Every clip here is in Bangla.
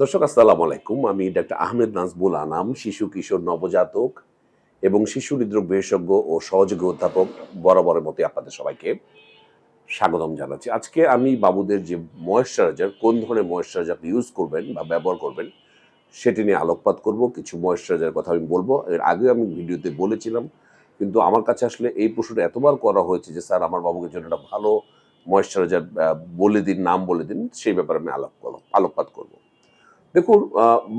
দর্শক আসসালামু আলাইকুম। আমি ডাক্তার আহমেদ নাজবুল আনাম, শিশু কিশোর নবজাতক এবং শিশু হৃদরোগ বিশেষজ্ঞ ও সহযোগী অধ্যাপক বরাবরের মতোই আপনাদের সবাইকে স্বাগতম জানাচ্ছি। আজকে আমি বাবুদের যে ময়েশ্চারাইজার, কোন ধরনের ময়েশ্চারাইজার আপনি ইউজ করবেন বা ব্যবহার করবেন সেটি নিয়ে আলোকপাত করব। কিছু ময়েশ্চারাইজারের কথা আমি বলবো। এর আগেও আমি ভিডিওতে বলেছিলাম, কিন্তু আমার কাছে আসলে এই প্রশ্নটা এতবার করা হয়েছে যে স্যার আমার বাবুকে জন্য একটা ভালো ময়েশ্চারাইজার বলে দিন, নাম বলে দিন। সেই ব্যাপারে আমি আলোকপাত করব। দেখুন,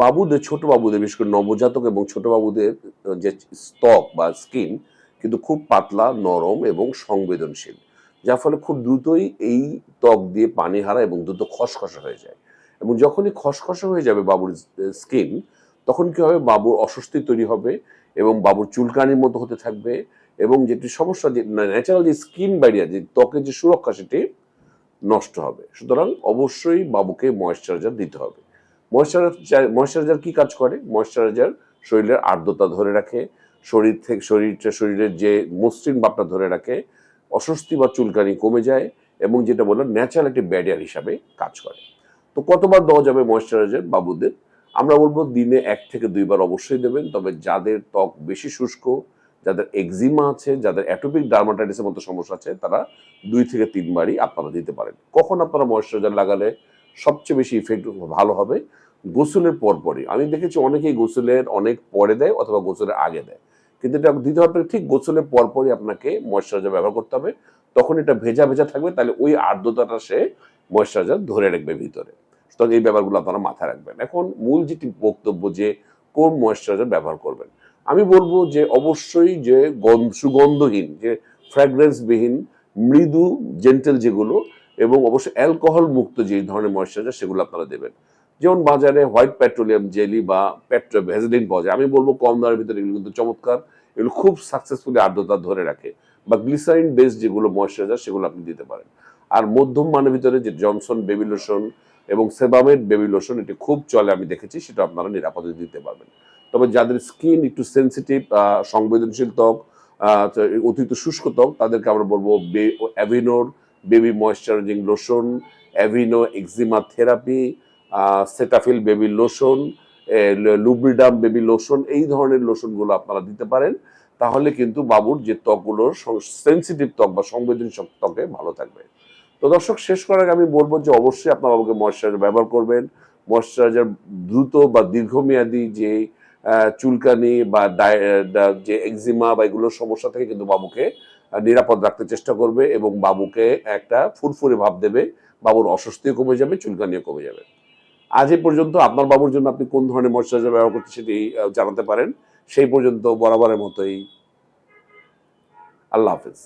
বাবুদের, ছোট বাবুদের, বিশেষ করে নবজাতক এবং ছোট বাবুদের যে ত্বক বা স্কিন কিন্তু খুব পাতলা, নরম এবং সংবেদনশীল, যার ফলে খুব দ্রুতই এই ত্বক দিয়ে পানি হারায় এবং দ্রুত খসখসে হয়ে যায়। এবং যখনই খসখসে হয়ে যাবে বাবুর স্কিন, তখন কি হবে, বাবুর অস্বস্তি তৈরি হবে এবং বাবুর চুলকানির মতো হতে থাকবে। এবং যেটি সমস্যা, যে ন্যাচারাল যে স্কিন ব্যারিয়ার, যে ত্বকের যে সুরক্ষা, সেটি নষ্ট হবে। সুতরাং অবশ্যই বাবুকে ময়েশ্চারাইজার দিতে হবে। ময়েশ্চারাইজার কি কাজ করে? ময়েশ্চারাইজার শরীরের আর্দ্রতা ধরে রাখে, শরীরের যে মসৃণ ভাবটা ধরে রাখে, অস্বস্তি বা চুলকানি কমে যায় এবং যেটা বললাম ন্যাচারাল একটি ব্যারিয়ার হিসাবে কাজ করে। তো কতবার দেওয়া যাবে ময়েশ্চারাইজার বাবুদের? আমরা বলবো দিনে 1 থেকে 2 বার অবশ্যই দেবেন। তবে যাদের ত্বক বেশি শুষ্ক, যাদের এক্সিমা আছে, যাদের অ্যাটোপিক ডার্মাটাইটিসের মতো সমস্যা আছে, তারা 2 থেকে 3 বারই আপনারা দিতে পারেন। কখন আপনারা ময়েশ্চারাইজার লাগালে সবচেয়ে বেশি ইফেক্ট ভালো হবে? গোসলের পরপরই। আমি দেখেছি অনেকেই গোসলের অনেক পরে দেয় অথবা গোসলের আগে দেয়, কিন্তু এটা দিতে হবে ঠিক গোসলের পরপরই আপনাকে ময়েশ্চারাইজার ব্যবহার করতে হবে। তখন এটা ভেজা ভেজা থাকবে, তাহলে ওই আর্দ্রতাটা সে ময়েশ্চারাইজার ধরে রাখবে ভিতরে। সুতরাং এই ব্যাপারগুলো আপনারা মাথায় রাখবেন। এখন মূল যেটি বক্তব্য, যে কোন ময়েশ্চারাইজার ব্যবহার করবেন, আমি বলবো যে অবশ্যই যে সুগন্ধহীন, যে ফ্র্যাগ্রেন্সবিহীন, মৃদু, জেন্টেল যেগুলো, এবং অবশ্যই অ্যালকোহল মুক্ত যে ধরনের ময়েশ্চারাইজার সেগুলো আপনারা দেবেন। যেমন বাজারে হোয়াইট পেট্রোলিয়াম জেলি বা ভ্যাসলিন পাওয়া যায়, আমি বলবো কম দামের ভিতরে এগুলো কিন্তু চমৎকার, এগুলো খুব সাকসেসফুলি আর্দ্রতা ধরে রাখে। বা গ্লিসারিন বেস যেগুলো ময়েশ্চারাইজার, সেগুলো আপনি দিতে পারেন। আর মধ্যম মানের ভিতরে যে জনসন বেবি লোশন এবং সেবামেড বেবি লোশন, এটি খুব চলে, আমি দেখেছি, সেটা আপনারা নিরাপদে দিতে পারবেন। তবে যাদের স্কিন একটু সেন্সিটিভ, সংবেদনশীল ত্বক, অতিরিক্ত শুষ্ক ত্বক, তাদেরকে আমরা বলবো অ্যাভিনোর baby moisturising lotion, Aveeno eczema therapy, Cetaphil baby lotion, Lubriderm baby lotion, এই ধরনের লোশনগুলো আপনারা দিতে পারেন। তাহলে কিন্তু বাবুর যে ত্বকগুলোর সেন্সিটিভ ত্বক বা সংবেদনশীল ত্বকে ভালো থাকবে। তো দর্শক, শেষ করার আগে আমি বলবো যে অবশ্যই আপনার বাবুকে ময়েশ্চারাইজার ব্যবহার করবেন। ময়েশ্চারাইজার দ্রুত বা দীর্ঘমেয়াদী যে চুলকানি বা যে এক্সিমা বা এগুলোর সমস্যা থেকে কিন্তু বাবুকে নিরাপদ রাখতে চেষ্টা করবে এবং বাবুকে একটা ফুরফুরে ভাব দেবে। বাবুর অস্বস্তিও কমে যাবে, চুলকানিও কমে যাবে। আজ এ পর্যন্ত আপনার বাবুর জন্য আপনি কোন ধরনের ময়েশ্চারাইজার ব্যবহার করতে সেটি জানাতে পারেন। সেই পর্যন্ত বরাবরের মতোই আল্লাহ হাফেজ।